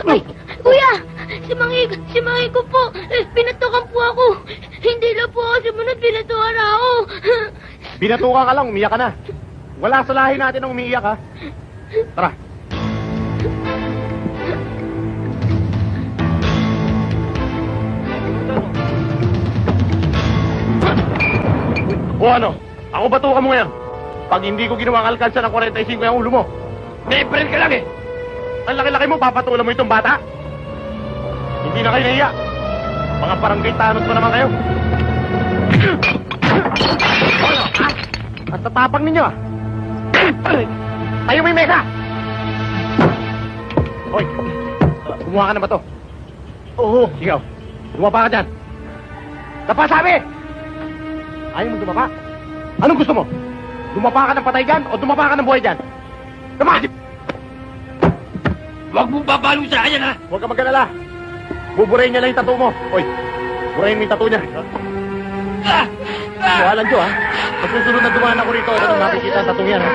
Ay, kuya! Si Mangi ko po, pinatukan po ako. Hindi na po ako sumunod, pinatukan ako. Binatukan ka lang, umiyak ka na. Wala sa lahi natin ang umiiyak, ha? Tara. O ano? Ako batukan mo ngayon. Pag hindi ko ginawang alkansa ng 45 yung ulo mo. Deprel ka lang eh. Ang laki-laki mo, papatulan mo itong bata. Hindi na kayo nahiya. Mga barangay tanod pa naman kayo. Ano, ha? Ang tatapang ninyo, ah. Tayo may mesa! Hoy, kumuha ka na ba to? Oo. Ikaw, dumapa ka dyan. Dapa sabi! Ayaw mo dumapa? Anong gusto mo? Dumapa ka ng patay dyan o dumapa ka ng buhay dyan? Dama! Huwag mong babalo sa akin, ha? Huwag ka mag-alala. Buburayin niya lang yung tattoo mo. Hoy, burayin mo yung tattoo niya. Walang Diyo, ha? Sa susunod na dumaan ako rito, anong makikita ang tattoo yan, ha?